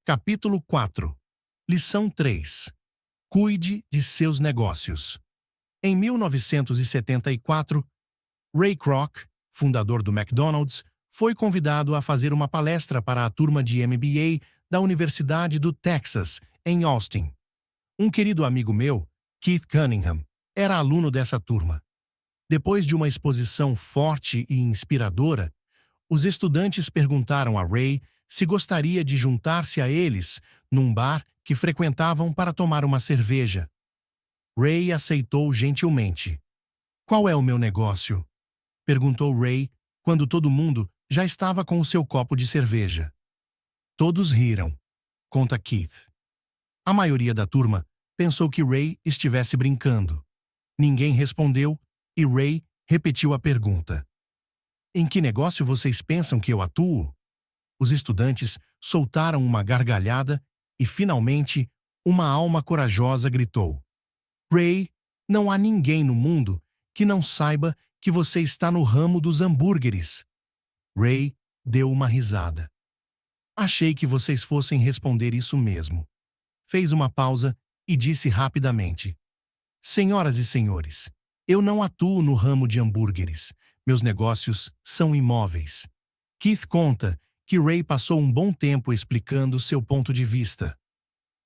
Capítulo 4. Lição 3. Cuide de seus negócios. Em 1974, Ray Kroc, fundador do McDonald's, foi convidado a fazer uma palestra para a turma de MBA da Universidade do Texas, em Austin. Um querido amigo meu, Keith Cunningham, era aluno dessa turma. Depois de uma exposição forte e inspiradora, os estudantes perguntaram a Ray se gostaria de juntar-se a eles num bar que frequentavam para tomar uma cerveja. Ray aceitou gentilmente. "Qual é o meu negócio?" perguntou Ray quando todo mundo já estava com o seu copo de cerveja. Todos riram, conta Keith. A maioria da turma pensou que Ray estivesse brincando. Ninguém respondeu e Ray repetiu a pergunta. "Em que negócio vocês pensam que eu atuo?" Os estudantes soltaram uma gargalhada e, finalmente, uma alma corajosa gritou: "Ray, não há ninguém no mundo que não saiba que você está no ramo dos hambúrgueres." Ray deu uma risada. "Achei que vocês fossem responder isso mesmo." Fez uma pausa e disse rapidamente: "Senhoras e senhores, eu não atuo no ramo de hambúrgueres. Meus negócios são imóveis." Keith conta que Ray passou um bom tempo explicando seu ponto de vista.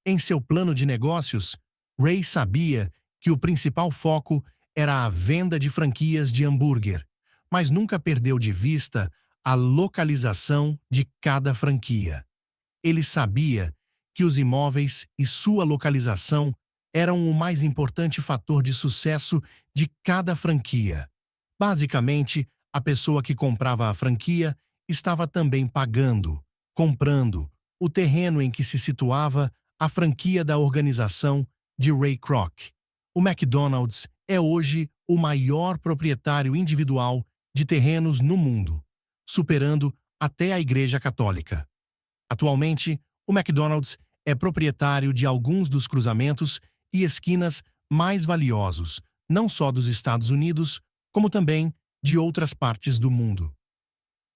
Em seu plano de negócios, Ray sabia que o principal foco era a venda de franquias de hambúrguer, mas nunca perdeu de vista a localização de cada franquia. Ele sabia que os imóveis e sua localização eram o mais importante fator de sucesso de cada franquia. Basicamente, a pessoa que comprava a franquia estava também comprando, o terreno em que se situava a franquia da organização de Ray Kroc. O McDonald's é hoje o maior proprietário individual de terrenos no mundo, superando até a Igreja Católica. Atualmente, o McDonald's é proprietário de alguns dos cruzamentos e esquinas mais valiosos, não só dos Estados Unidos, como também de outras partes do mundo.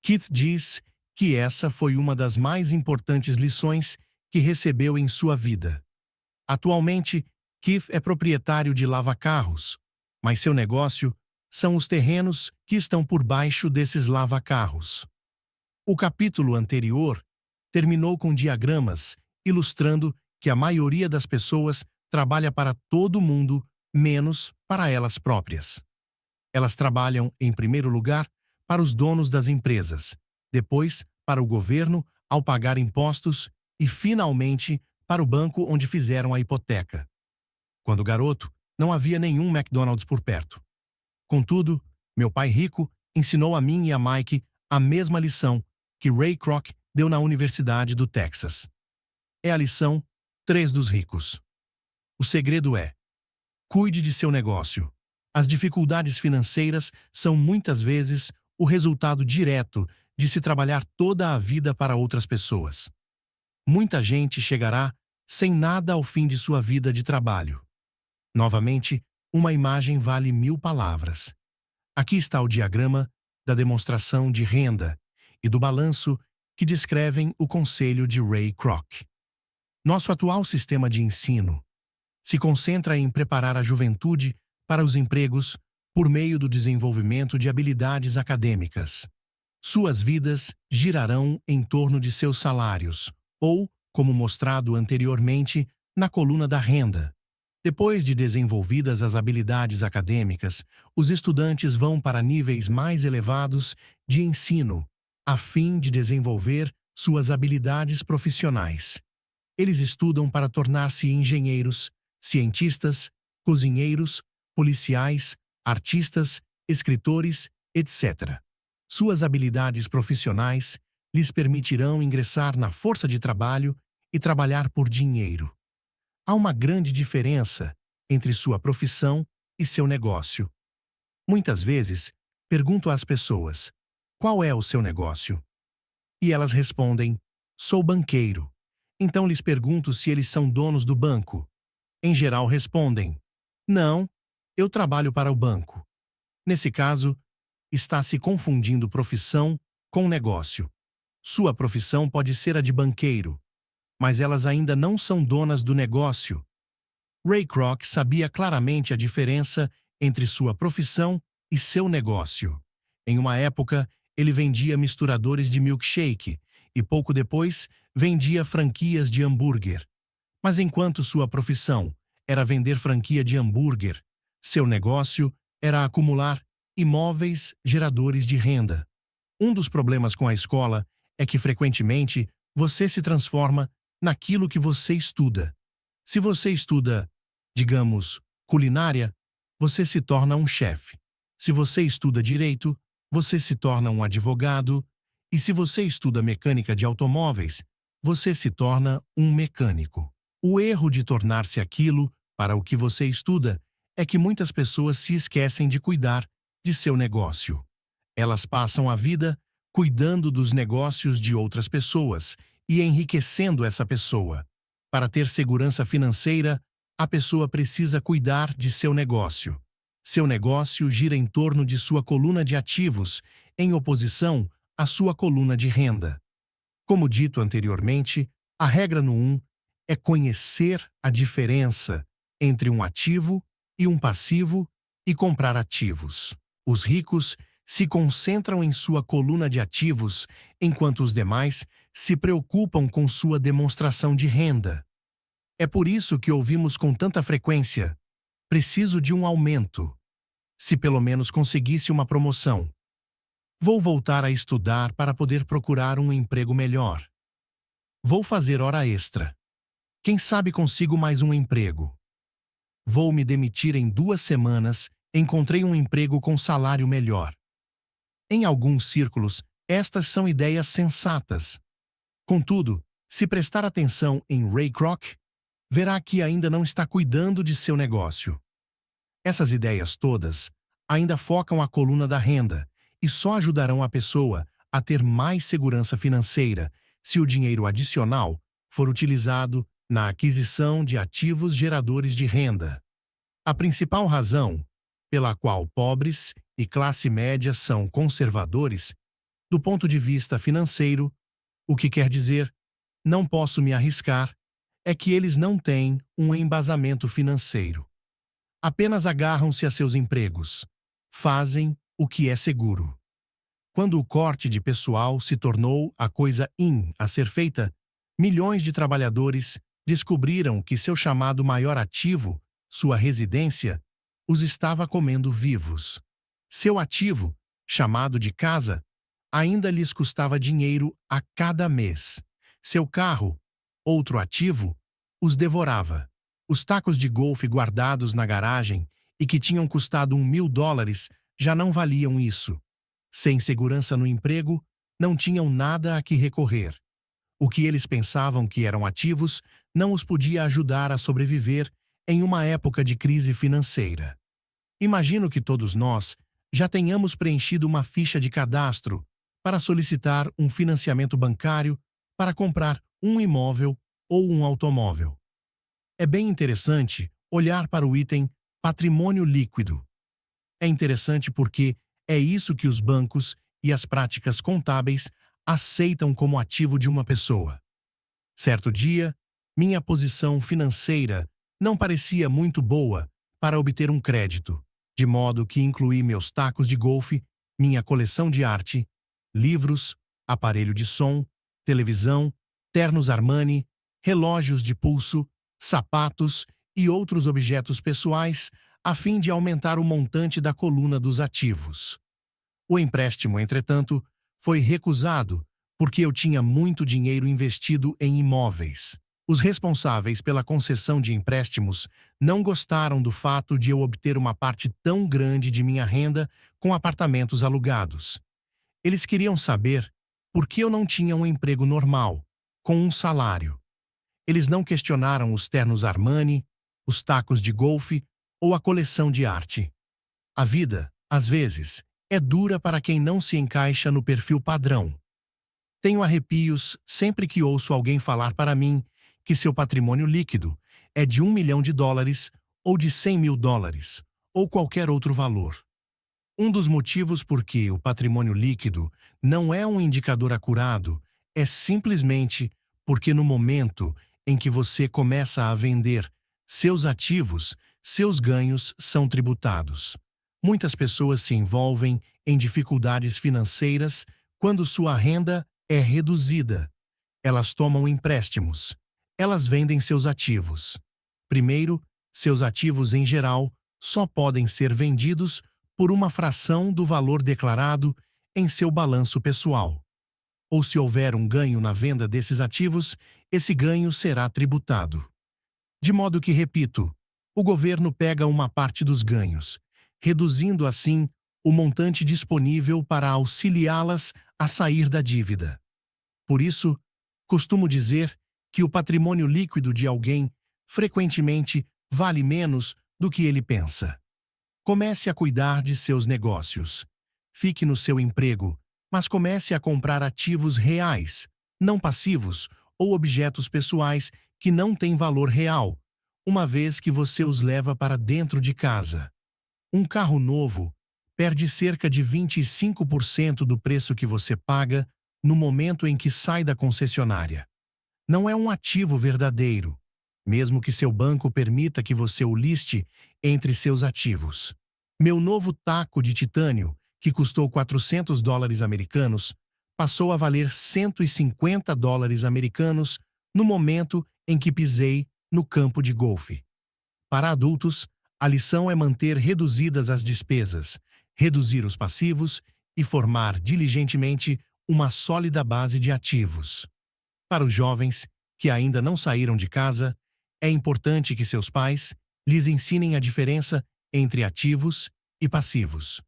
Keith diz que essa foi uma das mais importantes lições que recebeu em sua vida. Atualmente, Keith é proprietário de lava-carros, mas seu negócio são os terrenos que estão por baixo desses lava-carros. O capítulo anterior terminou com diagramas ilustrando que a maioria das pessoas trabalha para todo mundo, menos para elas próprias. Elas trabalham, em primeiro lugar, para os donos das empresas, depois para o governo ao pagar impostos e, finalmente, para o banco onde fizeram a hipoteca. Quando garoto, não havia nenhum McDonald's por perto. Contudo, meu pai rico ensinou a mim e a Mike a mesma lição que Ray Kroc deu na Universidade do Texas. É a lição 3 dos ricos. O segredo é: cuide de seu negócio. As dificuldades financeiras são muitas vezes o resultado direto de se trabalhar toda a vida para outras pessoas. Muita gente chegará sem nada ao fim de sua vida de trabalho. Novamente, uma imagem vale 1000 palavras. Aqui está o diagrama da demonstração de renda e do balanço que descrevem o conselho de Ray Kroc. Nosso atual sistema de ensino se concentra em preparar a juventude para os empregos por meio do desenvolvimento de habilidades acadêmicas. Suas vidas girarão em torno de seus salários, ou, como mostrado anteriormente, na coluna da renda. Depois de desenvolvidas as habilidades acadêmicas, os estudantes vão para níveis mais elevados de ensino, a fim de desenvolver suas habilidades profissionais. Eles estudam para tornar-se engenheiros, cientistas, cozinheiros, policiais, artistas, escritores, etc. Suas habilidades profissionais lhes permitirão ingressar na força de trabalho e trabalhar por dinheiro. Há uma grande diferença entre sua profissão e seu negócio. Muitas vezes, pergunto às pessoas: "Qual é o seu negócio?" E elas respondem: "Sou banqueiro." Então lhes pergunto se eles são donos do banco. Em geral respondem: "Não, eu trabalho para o banco." Nesse caso, está se confundindo profissão com negócio. Sua profissão pode ser a de banqueiro, mas elas ainda não são donas do negócio. Ray Kroc sabia claramente a diferença entre sua profissão e seu negócio. Em uma época, ele vendia misturadores de milkshake e pouco depois vendia franquias de hambúrguer. Mas enquanto sua profissão era vender franquia de hambúrguer, seu negócio era acumular imóveis geradores de renda. Um dos problemas com a escola é que frequentemente você se transforma naquilo que você estuda. Se você estuda, digamos, culinária, você se torna um chefe. Se você estuda direito, você se torna um advogado. E se você estuda mecânica de automóveis, você se torna um mecânico. O erro de tornar-se aquilo para o que você estuda é que muitas pessoas se esquecem de cuidar de seu negócio. Elas passam a vida cuidando dos negócios de outras pessoas e enriquecendo essa pessoa. Para ter segurança financeira, a pessoa precisa cuidar de seu negócio. Seu negócio gira em torno de sua coluna de ativos, em oposição à sua coluna de renda. Como dito anteriormente, a regra no 1 é conhecer a diferença entre um ativo e um passivo e comprar ativos. Os ricos se concentram em sua coluna de ativos, enquanto os demais se preocupam com sua demonstração de renda. É por isso que ouvimos com tanta frequência: preciso de um aumento. Se pelo menos conseguisse uma promoção. Vou voltar a estudar para poder procurar um emprego melhor. Vou fazer hora extra. Quem sabe consigo mais um emprego. Vou me demitir em 2 semanas, encontrei um emprego com salário melhor. Em alguns círculos, estas são ideias sensatas. Contudo, se prestar atenção em Ray Kroc, verá que ainda não está cuidando de seu negócio. Essas ideias todas ainda focam a coluna da renda e só ajudarão a pessoa a ter mais segurança financeira se o dinheiro adicional for utilizado na aquisição de ativos geradores de renda. A principal razão pela qual pobres e classe média são conservadores, do ponto de vista financeiro, o que quer dizer, não posso me arriscar, é que eles não têm um embasamento financeiro. Apenas agarram-se a seus empregos. Fazem o que é seguro. Quando o corte de pessoal se tornou a coisa a ser feita, milhões de trabalhadores descobriram que seu chamado maior ativo, sua residência, os estava comendo vivos. Seu ativo, chamado de casa, ainda lhes custava dinheiro a cada mês. Seu carro, outro ativo, os devorava. Os tacos de golfe guardados na garagem e que tinham custado $1.000 já não valiam isso. Sem segurança no emprego, não tinham nada a que recorrer. O que eles pensavam que eram ativos não os podia ajudar a sobreviver em uma época de crise financeira. Imagino que todos nós já tenhamos preenchido uma ficha de cadastro para solicitar um financiamento bancário para comprar um imóvel ou um automóvel. É bem interessante olhar para o item patrimônio líquido. É interessante porque é isso que os bancos e as práticas contábeis aceitam como ativo de uma pessoa. Certo dia, minha posição financeira não parecia muito boa para obter um crédito, de modo que incluí meus tacos de golfe, minha coleção de arte, livros, aparelho de som, televisão, ternos Armani, relógios de pulso, sapatos e outros objetos pessoais a fim de aumentar o montante da coluna dos ativos. O empréstimo, entretanto, foi recusado porque eu tinha muito dinheiro investido em imóveis. Os responsáveis pela concessão de empréstimos não gostaram do fato de eu obter uma parte tão grande de minha renda com apartamentos alugados. Eles queriam saber por que eu não tinha um emprego normal, com um salário. Eles não questionaram os ternos Armani, os tacos de golfe ou a coleção de arte. A vida, às vezes, é dura para quem não se encaixa no perfil padrão. Tenho arrepios sempre que ouço alguém falar para mim que seu patrimônio líquido é de $1 milhão ou de $100.000, ou qualquer outro valor. Um dos motivos por que o patrimônio líquido não é um indicador acurado é simplesmente porque no momento em que você começa a vender seus ativos, seus ganhos são tributados. Muitas pessoas se envolvem em dificuldades financeiras quando sua renda é reduzida. Elas tomam empréstimos. Elas vendem seus ativos. Primeiro, seus ativos em geral só podem ser vendidos por uma fração do valor declarado em seu balanço pessoal. Ou se houver um ganho na venda desses ativos, esse ganho será tributado. De modo que, repito, o governo pega uma parte dos ganhos, reduzindo assim o montante disponível para auxiliá-las a sair da dívida. Por isso, costumo dizer que o patrimônio líquido de alguém frequentemente vale menos do que ele pensa. Comece a cuidar de seus negócios. Fique no seu emprego, mas comece a comprar ativos reais, não passivos ou objetos pessoais que não têm valor real, uma vez que você os leva para dentro de casa. Um carro novo perde cerca de 25% do preço que você paga no momento em que sai da concessionária. Não é um ativo verdadeiro, mesmo que seu banco permita que você o liste entre seus ativos. Meu novo taco de titânio, que custou $400 americanos, passou a valer $150 americanos no momento em que pisei no campo de golfe. Para adultos, a lição é manter reduzidas as despesas, reduzir os passivos e formar diligentemente uma sólida base de ativos. Para os jovens que ainda não saíram de casa, é importante que seus pais lhes ensinem a diferença entre ativos e passivos.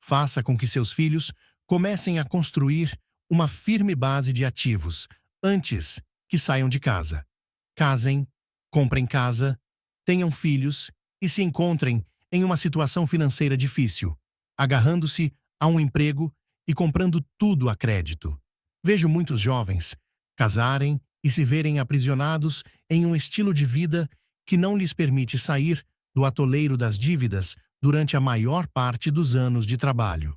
Faça com que seus filhos comecem a construir uma firme base de ativos antes que saiam de casa. Casem, comprem casa, tenham filhos e se encontrem em uma situação financeira difícil, agarrando-se a um emprego e comprando tudo a crédito. Vejo muitos jovens casarem e se verem aprisionados em um estilo de vida que não lhes permite sair do atoleiro das dívidas durante a maior parte dos anos de trabalho.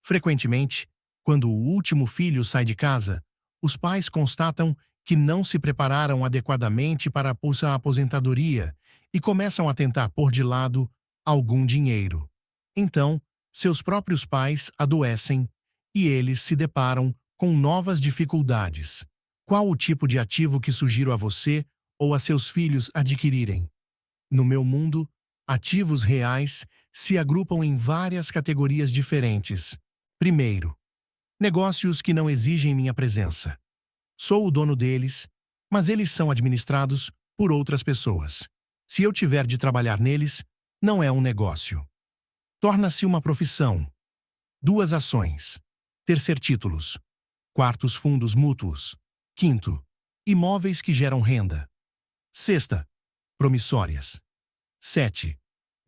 Frequentemente, quando o último filho sai de casa, os pais constatam que não se prepararam adequadamente para a aposentadoria e começam a tentar pôr de lado algum dinheiro. Então, seus próprios pais adoecem e eles se deparam com novas dificuldades. Qual o tipo de ativo que sugiro a você ou a seus filhos adquirirem? No meu mundo, ativos reais se agrupam em várias categorias diferentes. Primeiro, negócios que não exigem minha presença. Sou o dono deles, mas eles são administrados por outras pessoas. Se eu tiver de trabalhar neles, não é um negócio. Torna-se uma profissão. 2 ações. Terceiro, títulos. 4, fundos mútuos. 5, imóveis que geram renda. 6, promissórias. 7,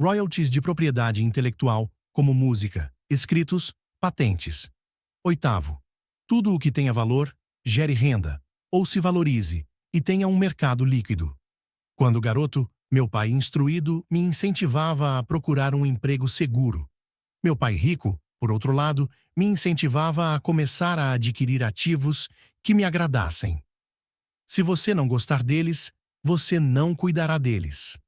royalties de propriedade intelectual, como música, escritos, patentes. 8, tudo o que tenha valor, gere renda, ou se valorize, e tenha um mercado líquido. Quando garoto, meu pai instruído me incentivava a procurar um emprego seguro. Meu pai rico, por outro lado, me incentivava a começar a adquirir ativos que me agradassem. Se você não gostar deles, você não cuidará deles.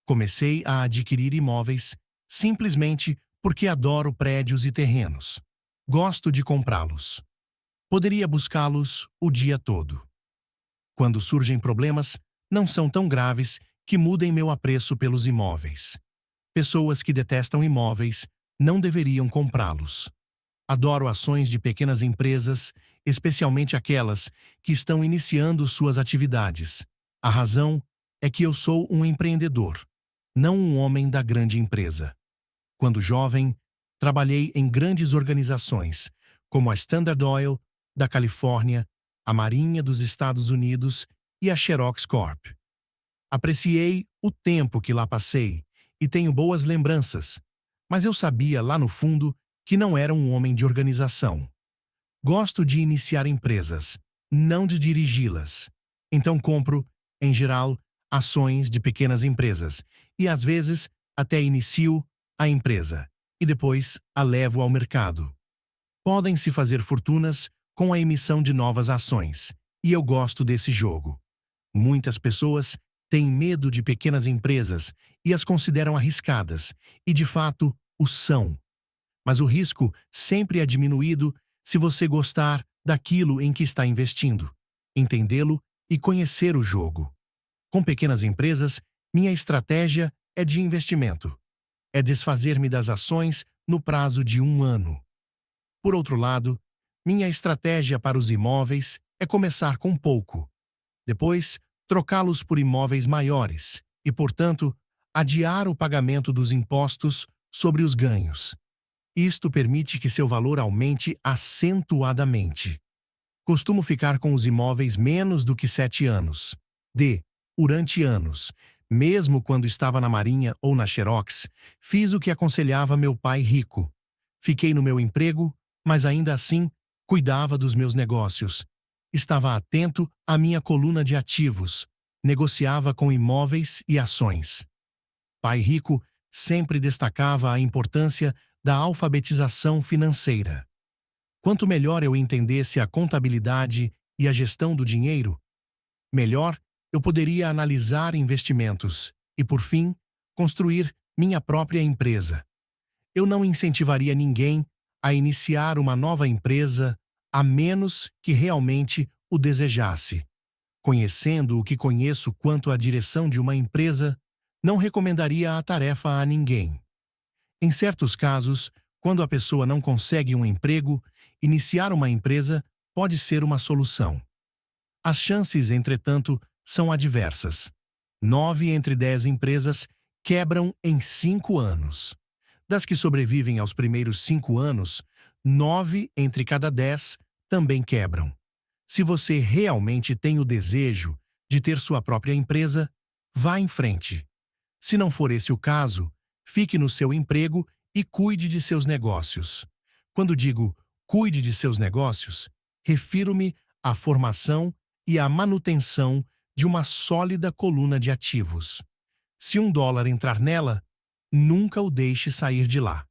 Comecei a adquirir imóveis simplesmente porque adoro prédios e terrenos. Gosto de comprá-los. Poderia buscá-los o dia todo. Quando surgem problemas, não são tão graves que mudem meu apreço pelos imóveis. Pessoas que detestam imóveis não deveriam comprá-los. Adoro ações de pequenas empresas, especialmente aquelas que estão iniciando suas atividades. A razão é que eu sou um empreendedor, não um homem da grande empresa. Quando jovem, trabalhei em grandes organizações, como a Standard Oil, da Califórnia, a Marinha dos Estados Unidos e a Xerox Corp. Apreciei o tempo que lá passei e tenho boas lembranças, mas eu sabia lá no fundo que não era um homem de organização. Gosto de iniciar empresas, não de dirigi-las. Então compro, em geral, ações de pequenas empresas e, às vezes, até inicio a empresa e depois a levo ao mercado. Podem-se fazer fortunas com a emissão de novas ações e eu gosto desse jogo. Muitas pessoas têm medo de pequenas empresas e as consideram arriscadas, e de fato o são. Mas o risco sempre é diminuído se você gostar daquilo em que está investindo, entendê-lo e conhecer o jogo. Com pequenas empresas, minha estratégia é de investimento. É desfazer-me das ações no prazo de 1 ano. Por outro lado, minha estratégia para os imóveis é começar com pouco. Depois, trocá-los por imóveis maiores e, portanto, adiar o pagamento dos impostos sobre os ganhos. Isto permite que seu valor aumente acentuadamente. Costumo ficar com os imóveis menos do que 7 anos. Durante anos, mesmo quando estava na Marinha ou na Xerox, fiz o que aconselhava meu pai rico. Fiquei no meu emprego, mas ainda assim cuidava dos meus negócios. Estava atento à minha coluna de ativos, negociava com imóveis e ações. Pai rico sempre destacava a importância da alfabetização financeira. Quanto melhor eu entendesse a contabilidade e a gestão do dinheiro, melhor eu poderia analisar investimentos e, por fim, construir minha própria empresa. Eu não incentivaria ninguém a iniciar uma nova empresa a menos que realmente o desejasse. Conhecendo o que conheço quanto à direção de uma empresa, não recomendaria a tarefa a ninguém. Em certos casos, quando a pessoa não consegue um emprego, iniciar uma empresa pode ser uma solução. As chances, entretanto, são adversas. 9 entre 10 empresas quebram em 5 anos. Das que sobrevivem aos primeiros 5 anos, 9 entre cada 10 também quebram. Se você realmente tem o desejo de ter sua própria empresa, vá em frente. Se não for esse o caso, fique no seu emprego e cuide de seus negócios. Quando digo cuide de seus negócios, refiro-me à formação e à manutenção de uma sólida coluna de ativos. Se $1 entrar nela, nunca o deixe sair de lá.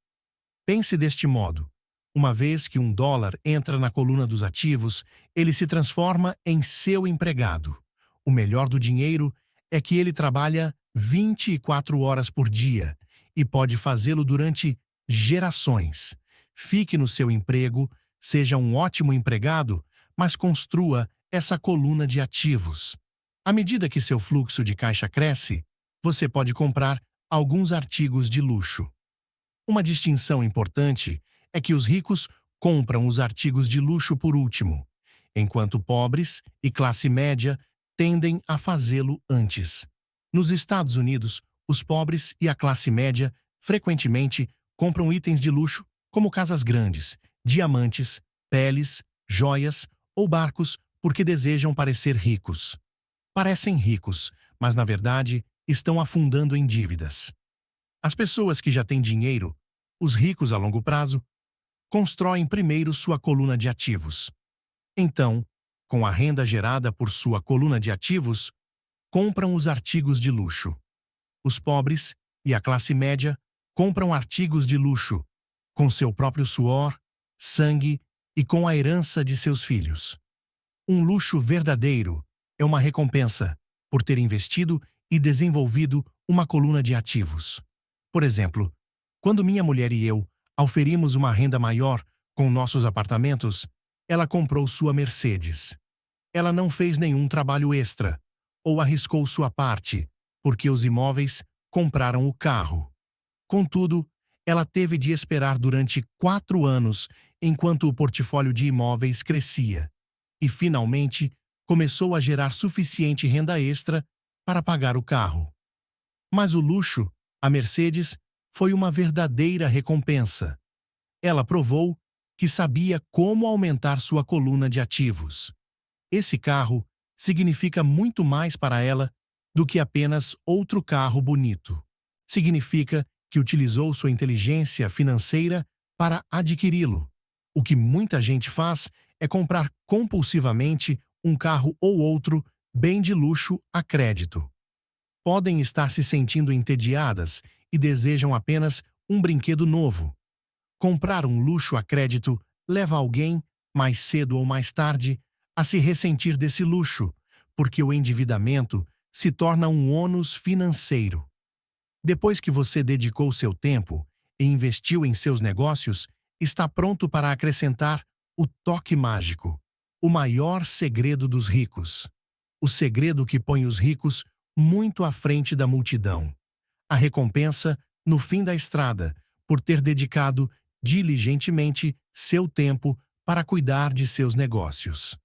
Pense deste modo: uma vez que $1 entra na coluna dos ativos, ele se transforma em seu empregado. O melhor do dinheiro é que ele trabalha 24 horas por dia e pode fazê-lo durante gerações. Fique no seu emprego, seja um ótimo empregado, mas construa essa coluna de ativos. À medida que seu fluxo de caixa cresce, você pode comprar alguns artigos de luxo. Uma distinção importante é que os ricos compram os artigos de luxo por último, enquanto pobres e classe média tendem a fazê-lo antes. Nos Estados Unidos, os pobres e a classe média frequentemente compram itens de luxo como casas grandes, diamantes, peles, joias ou barcos porque desejam parecer ricos. Parecem ricos, mas na verdade estão afundando em dívidas. As pessoas que já têm dinheiro, os ricos a longo prazo, constroem primeiro sua coluna de ativos. Então, com a renda gerada por sua coluna de ativos, compram os artigos de luxo. Os pobres e a classe média compram artigos de luxo, com seu próprio suor, sangue e com a herança de seus filhos. Um luxo verdadeiro é uma recompensa por ter investido e desenvolvido uma coluna de ativos. Por exemplo, quando minha mulher e eu auferimos uma renda maior com nossos apartamentos, ela comprou sua Mercedes. Ela não fez nenhum trabalho extra ou arriscou sua parte, porque os imóveis compraram o carro. Contudo, ela teve de esperar durante 4 anos enquanto o portfólio de imóveis crescia e, finalmente, começou a gerar suficiente renda extra para pagar o carro. Mas o luxo, a Mercedes, foi uma verdadeira recompensa. Ela provou que sabia como aumentar sua coluna de ativos. Esse carro significa muito mais para ela do que apenas outro carro bonito. Significa que utilizou sua inteligência financeira para adquiri-lo. O que muita gente faz é comprar compulsivamente um carro ou outro bem de luxo a crédito. Podem estar se sentindo entediadas e desejam apenas um brinquedo novo. Comprar um luxo a crédito leva alguém, mais cedo ou mais tarde, a se ressentir desse luxo, porque o endividamento se torna um ônus financeiro. Depois que você dedicou seu tempo e investiu em seus negócios, está pronto para acrescentar o toque mágico, o maior segredo dos ricos. O segredo que põe os ricos muito à frente da multidão. A recompensa no fim da estrada, por ter dedicado diligentemente seu tempo para cuidar de seus negócios.